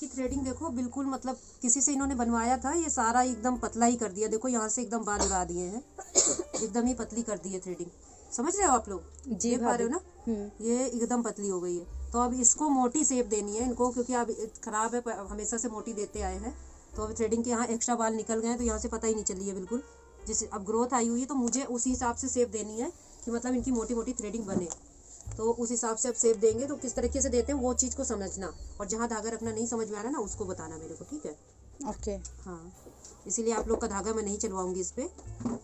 इनकी थ्रेडिंग देखो बिल्कुल, मतलब किसी से इन्होंने बनवाया था, ये सारा एकदम पतला ही कर दिया। देखो यहाँ से एकदम बाल उड़ा दिए हैं, एकदम ही पतली कर दी है थ्रेडिंग। समझ रहे हो आप लोग? देख पा रहे हो ना? ये एकदम पतली हो गई है। तो अब इसको मोटी शेप देनी है इनको, क्योंकि अब खराब है, हमेशा से मोटी देते आए हैं। तो अब थ्रेडिंग के यहाँ एक्स्ट्रा बाल निकल गए हैं, तो यहाँ से पता ही नहीं चली है बिल्कुल। जैसे अब ग्रोथ आई हुई है, तो मुझे उसी हिसाब से शेप देनी है कि मतलब इनकी मोटी मोटी थ्रेडिंग बने। तो उस हिसाब से अब शेप देंगे। तो किस तरीके से देते हैं वो चीज़ को समझना, और जहाँ धागा रखना नहीं समझ में आ रहा ना, उसको बताना मेरे को, ठीक है? ओके। हाँ, इसीलिए आप लोग का धागा मैं नहीं चलवाऊंगी इस पर।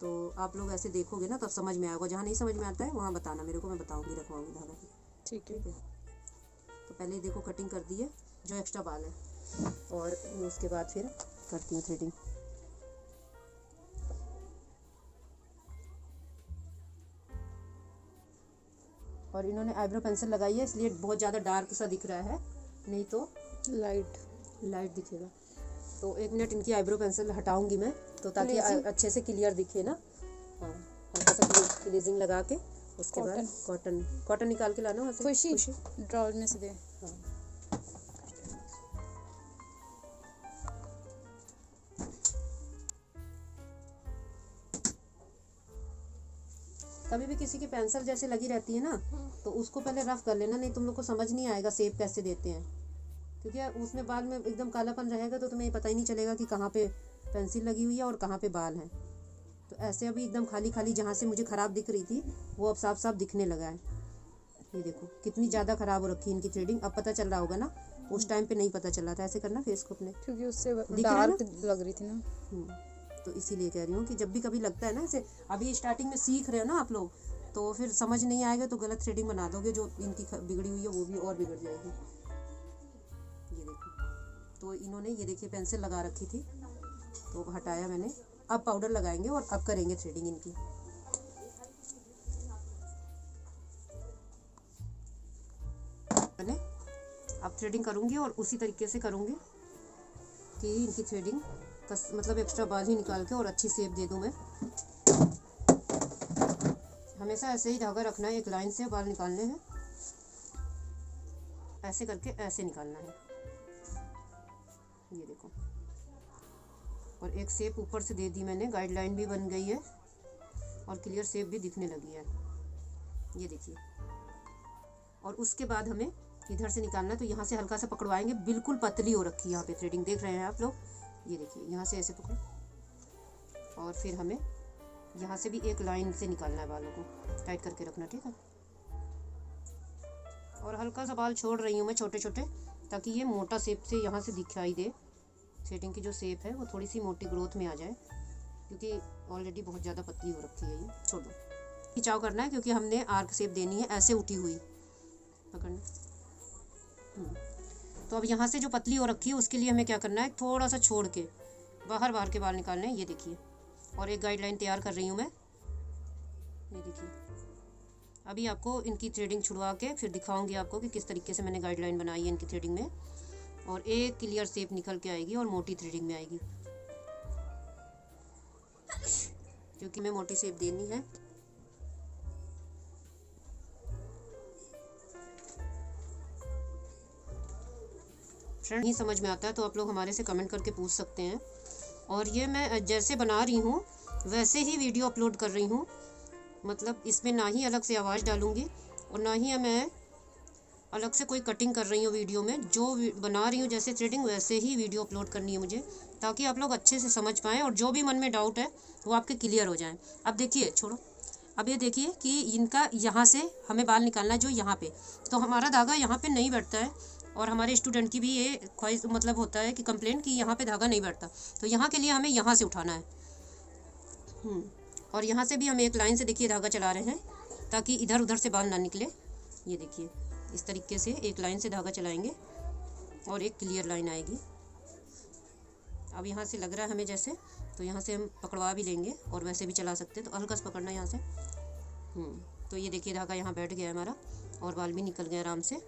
तो आप लोग ऐसे देखोगे ना तब समझ में आएगा। जहाँ नहीं समझ में आता है वहाँ बताना मेरे को, मैं बताऊँगी, रखवाऊँगी धागा। ठीक है। तो पहले देखो कटिंग कर दी है जो एक्स्ट्रा बाल है, और उसके बाद फिर करती हूँ थ्रेडिंग। और इन्होंने आईब्रो पेंसिल लगाई है, इसलिए बहुत ज़्यादा डार्क सा दिख रहा है, नहीं तो लाइट दिखेगा। तो 1 मिनट इनकी आईब्रो पेंसिल हटाऊंगी मैं, तो ताकि अच्छे से क्लियर दिखे ना। हाँ, हल्का सा ग्लेजिंग लगा के उसके बाद कॉटन निकाल के लाना वहाँ से। खुशी ड्रॉर में से दे। हाँ, कभी भी किसी की पेंसिल जैसे लगी रहती है ना, तो उसको पहले रफ कर लेना, नहीं तुम लोग को समझ नहीं आएगा शेप कैसे देते हैं। क्योंकि उसमें बाल में एकदम कालापन रहेगा, तो तुम्हें पता ही नहीं चलेगा कि कहाँ पे पेंसिल लगी हुई है और कहाँ पे बाल हैं। तो ऐसे अभी एकदम खाली खाली जहाँ से मुझे ख़राब दिख रही थी, वो अब साफ साफ दिखने लगा है। ये देखो कितनी ज़्यादा ख़राब हो रखी है इनकी थ्रेडिंग। अब पता चल रहा होगा ना, उस टाइम पे नहीं पता चल रहा था। ऐसे करना फेस को अपने, क्योंकि उससे दिख रहा है ना? डार्क लग रही थी ना। तो इसीलिए कह रही हूँ कि जब भी कभी लगता है ना, ऐसे अभी स्टार्टिंग में सीख रहे हो ना आप लोग, तो फिर समझ नहीं आएगा तो गलत थ्रेडिंग बना दोगे, जो इनकी बिगड़ी हुई है वो भी और बिगड़ जाएगी। ये देखो, तो इन्होंने ये देखिए पेंसिल लगा रखी थी, तो हटाया मैंने। अब पाउडर लगाएंगे और अब करेंगे थ्रेडिंग इनकी। मैंने अब थ्रेडिंग करूँगी और उसी तरीके से करूँगी कि इनकी थ्रेडिंग मतलब एक्स्ट्रा बाल ही निकाल के और अच्छी शेप दे दूँ मैं। हमेशा ऐसे ही धागा रखना है, एक लाइन से बाल निकालने हैं, ऐसे करके ऐसे निकालना है। ये देखो, और एक शेप ऊपर से दे दी मैंने, गाइडलाइन भी बन गई है और क्लियर शेप भी दिखने लगी है। ये देखिए, और उसके बाद हमें इधर से निकालना है, तो यहाँ से हल्का सा पकड़वाएंगे। बिल्कुल पतली हो रखी है यहाँ पे थ्रेडिंग, देख रहे हैं आप लोग? ये देखिए, यहाँ से ऐसे पकड़ो, और फिर हमें यहाँ से भी एक लाइन से निकालना है। बालों को टाइट करके रखना, ठीक है? और हल्का सा बाल छोड़ रही हूँ मैं छोटे छोटे, ताकि ये मोटा शेप से यहाँ से दिखाई दे। थ्रेडिंग की जो शेप है वो थोड़ी सी मोटी ग्रोथ में आ जाए, क्योंकि ऑलरेडी बहुत ज़्यादा पतली हो रखी है। ये छोड़ दो, खिंचाव करना है, क्योंकि हमने आर्क शेप देनी है, ऐसे उठी हुई पकड़ना। तो अब यहाँ से जो पतली हो रखी है उसके लिए हमें क्या करना है, थोड़ा सा छोड़ के बाहर के बाल निकालने हैं। ये देखिए, और एक गाइडलाइन तैयार कर रही हूँ मैं। ये देखिए, अभी आपको इनकी थ्रेडिंग छुड़वा के फिर दिखाऊंगी आपको कि किस तरीके से मैंने गाइडलाइन बनाई है इनकी थ्रेडिंग में, और एक क्लियर शेप निकल के आएगी और मोटी थ्रेडिंग में आएगी, क्योंकि मैं मोटी शेप देनी है। फ्रेंड, नहीं समझ में आता है तो आप लोग हमारे से कमेंट करके पूछ सकते हैं। और ये मैं जैसे बना रही हूँ वैसे ही वीडियो अपलोड कर रही हूँ, मतलब इसमें ना ही अलग से आवाज़ डालूँगी और ना ही मैं अलग से कोई कटिंग कर रही हूँ वीडियो में। जो बना रही हूँ जैसे थ्रेडिंग, वैसे ही वीडियो अपलोड करनी है मुझे, ताकि आप लोग अच्छे से समझ पाएँ और जो भी मन में डाउट है वो आपके क्लियर हो जाए। अब देखिए, छोड़ो, अब ये देखिए कि इनका यहाँ से हमें बाल निकालना है जो यहाँ पे, तो हमारा धागा यहाँ पे नहीं बैठता है, और हमारे स्टूडेंट की भी ये ख्वाहिश मतलब होता है कि कंप्लेंट कि यहाँ पे धागा नहीं बैठता, तो यहाँ के लिए हमें यहाँ से उठाना है। और यहाँ से भी हम एक लाइन से देखिए धागा चला रहे हैं, ताकि इधर उधर से बाल ना निकले। ये देखिए, इस तरीके से एक लाइन से धागा चलाएंगे और एक क्लियर लाइन आएगी। अब यहाँ से लग रहा है हमें जैसे, तो यहाँ से हम पकड़वा भी लेंगे और वैसे भी चला सकते हैं, तो हल्का सा पकड़ना यहाँ से। तो ये देखिए धागा यहाँ बैठ गया है हमारा, और बाल भी निकल गए आराम से।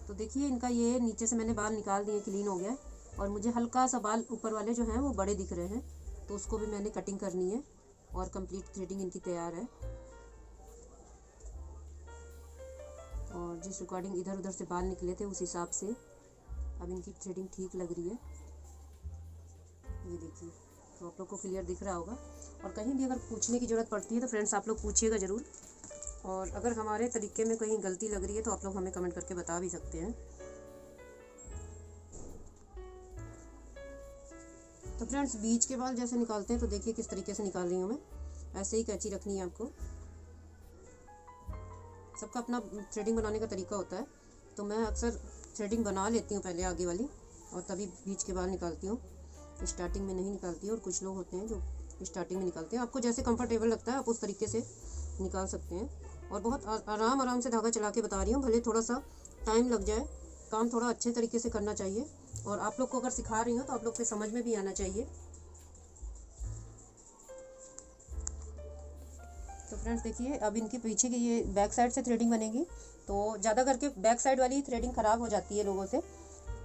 तो देखिए इनका ये नीचे से मैंने बाल निकाल दिए, क्लीन हो गया, और मुझे हल्का सा बाल ऊपर वाले जो हैं वो बड़े दिख रहे हैं, तो उसको भी मैंने कटिंग करनी है, और कंप्लीट थ्रेडिंग इनकी तैयार है। और जिस अकॉर्डिंग इधर उधर से बाल निकले थे उस हिसाब से अब इनकी थ्रेडिंग ठीक लग रही है। ये देखिए, तो आप लोग को क्लियर दिख रहा होगा। और कहीं भी अगर पूछने की ज़रूरत पड़ती है तो फ्रेंड्स आप लोग पूछिएगा ज़रूर, और अगर हमारे तरीके में कहीं गलती लग रही है तो आप लोग हमें कमेंट करके बता भी सकते हैं। तो फ्रेंड्स बीच के बाल जैसे निकालते हैं तो देखिए किस तरीके से निकाल रही हूँ मैं। ऐसे ही कैंची रखनी है आपको। सबका अपना थ्रेडिंग बनाने का तरीका होता है, तो मैं अक्सर थ्रेडिंग बना लेती हूँ पहले आगे वाली और तभी बीच के बाल निकालती हूँ। स्टार्टिंग में नहीं निकालती और कुछ लोग होते हैं जो स्टार्टिंग में निकालते हैं। आपको जैसे कंफर्टेबल लगता है आप उस तरीके से निकाल सकते हैं। और बहुत आराम से धागा चला के बता रही हूँ, भले थोड़ा सा टाइम लग जाए, काम थोड़ा अच्छे तरीके से करना चाहिए। और आप लोग को अगर सिखा रही हूँ तो आप लोग को समझ में भी आना चाहिए। तो फ्रेंड्स देखिए, अब इनके पीछे की ये बैक साइड से थ्रेडिंग बनेगी, तो ज़्यादा करके बैक साइड वाली थ्रेडिंग ख़राब हो जाती है लोगों से।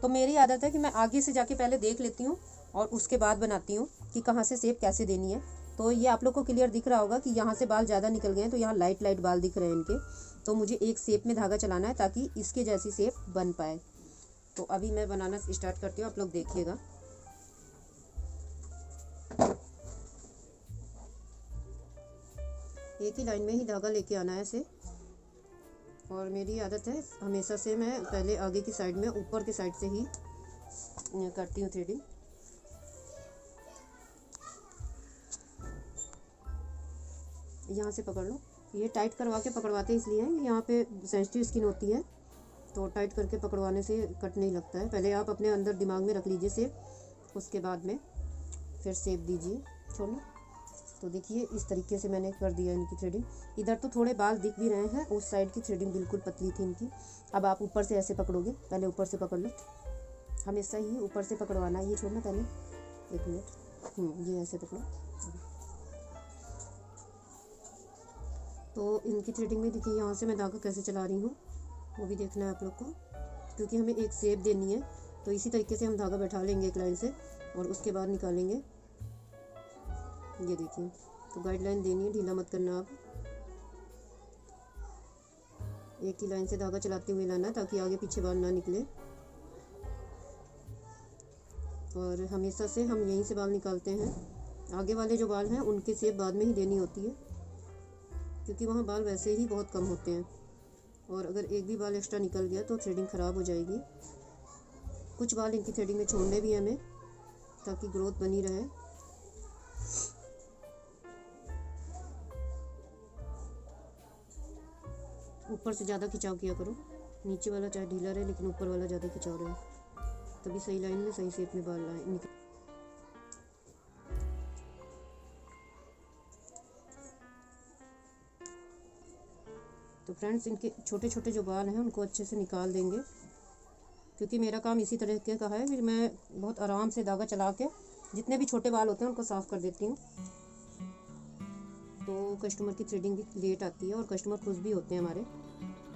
तो मेरी आदत है कि मैं आगे से जाके पहले देख लेती हूँ और उसके बाद बनाती हूँ कि कहाँ से शेप कैसे देनी है। तो ये आप लोग को क्लियर दिख रहा होगा कि यहाँ से बाल ज़्यादा निकल गए हैं, तो यहाँ लाइट बाल दिख रहे हैं इनके। तो मुझे एक शेप में धागा चलाना है ताकि इसके जैसी शेप बन पाए। तो अभी मैं बनाना स्टार्ट करती हूँ, आप लोग देखिएगा। एक ही लाइन में ही धागा लेके आना है ऐसे। और मेरी आदत है हमेशा से मैं पहले आगे की साइड में ऊपर के साइड से ही करती हूँ थ्रेडिंग। यहाँ से पकड़ लो। ये टाइट करवा के पकड़वाते इसलिए हैं, यहाँ पे सेंसिटिव स्किन होती है, तो टाइट करके पकड़वाने से कट नहीं लगता है। पहले आप अपने अंदर दिमाग में रख लीजिए शेप, उसके बाद में फिर शेप दीजिए। छोड़ो। तो देखिए इस तरीके से मैंने कर दिया इनकी थ्रेडिंग। इधर तो थोड़े बाल दिख भी रहे हैं, उस साइड की थ्रेडिंग बिल्कुल पतली थी इनकी। अब आप ऊपर से ऐसे पकड़ोगे, पहले ऊपर से पकड़ लो, हमेशा ही ऊपर से पकड़वाना है। ये छोड़ना पहले, एक मिनट, ये ऐसे पकड़ो। तो इनकी थ्रेडिंग में देखिए यहाँ से मैं धागा कैसे चला रही हूँ वो भी देखना है आप लोग को, क्योंकि हमें एक शेप देनी है। तो इसी तरीके से हम धागा बैठा लेंगे एक लाइन से और उसके बाद निकालेंगे। ये देखिए, तो गाइडलाइन देनी है, ढीला मत करना आप। एक ही लाइन से धागा चलाते हुए लाना ताकि आगे पीछे बाल ना निकले। और हमेशा से हम यहीं से बाल निकालते हैं। आगे वाले जो बाल हैं उनकी शेप बाद में ही देनी होती है, क्योंकि वहाँ बाल वैसे ही बहुत कम होते हैं। और अगर एक भी बाल एक्स्ट्रा निकल गया तो थ्रेडिंग ख़राब हो जाएगी। कुछ बाल इनकी थ्रेडिंग में छोड़ने भी हमें, ताकि ग्रोथ बनी रहे। ऊपर से ज़्यादा खिंचाव किया करो, नीचे वाला चाहे ढीला रहे लेकिन ऊपर वाला ज़्यादा खिंचाव रहे, तभी सही लाइन में सही शेप में बाल आए। तो फ्रेंड्स इनके छोटे छोटे जो बाल हैं उनको अच्छे से निकाल देंगे, क्योंकि मेरा काम इसी तरीके का है। फिर मैं बहुत आराम से धागा चला के जितने भी छोटे बाल होते हैं उनको साफ़ कर देती हूँ। तो कस्टमर की थ्रेडिंग भी लेट आती है और कस्टमर खुश भी होते हैं हमारे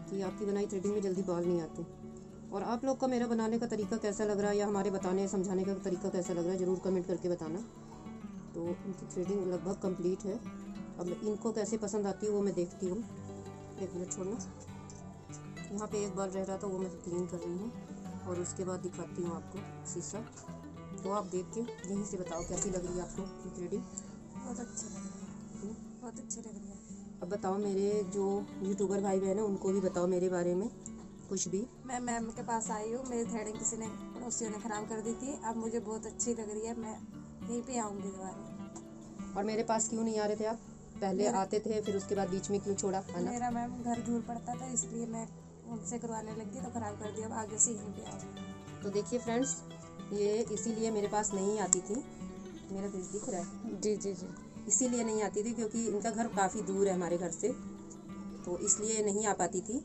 कि आपकी बनाई थ्रेडिंग में जल्दी बाल नहीं आते। और आप लोग का मेरा बनाने का तरीका कैसा लग रहा है या हमारे बताने समझाने का तरीका कैसा लग रहा है ज़रूर कमेंट करके बताना। तो इनकी थ्रेडिंग लगभग कंप्लीट है। अब इनको कैसे पसंद आती है वो मैं देखती हूँ। एक मिनट छोड़ना, यहाँ पे एक बाल रह रहा था वो मैं क्लीन कर रही हूँ और उसके बाद दिखाती हूँ आपको शीशा। तो आप देख के यहीं से बताओ कैसी लग रही है आपको ये थ्रेडिंग। बहुत अच्छी लग रही है, बहुत अच्छी लग रही है। अब बताओ मेरे जो यूट्यूबर भाई बहन हैं उनको भी बताओ मेरे बारे में कुछ भी। मैं मैम के पास आई हूँ, मेरी थ्रेडिंग किसी ने पड़ोसियों ने ख़राब कर दी थी, अब मुझे बहुत अच्छी लग रही है। मैं यहीं पे आऊँगी दोबारा। और मेरे पास क्यों नहीं आ रहे थे आप? पहले आते थे, फिर उसके बाद बीच में क्यों छोड़ा आना? मेरा मैम घर दूर पड़ता था इसलिए मैं उनसे करवाने लगी तो ख़राब कर दिया। अब आगे से यहीं पे आऊँ। तो देखिए फ्रेंड्स, ये इसीलिए मेरे पास नहीं आती थी। मेरा फेस दिख रहा है? जी जी जी। इसीलिए नहीं आती थी क्योंकि इनका घर काफ़ी दूर है हमारे घर से, तो इसलिए नहीं आ पाती थी।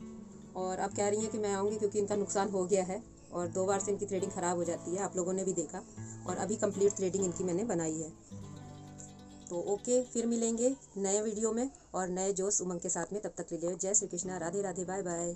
और अब कह रही हैं कि मैं आऊँगी क्योंकि इनका नुकसान हो गया है और 2 बार से इनकी थ्रेडिंग ख़राब हो जाती है, आप लोगों ने भी देखा। और अभी कंप्लीट थ्रेडिंग इनकी मैंने बनाई है। तो ओके, फिर मिलेंगे नए वीडियो में और नए जोश उमंग के साथ में। तब तक के लिए जय श्री कृष्णा, राधे राधे, बाय बाय।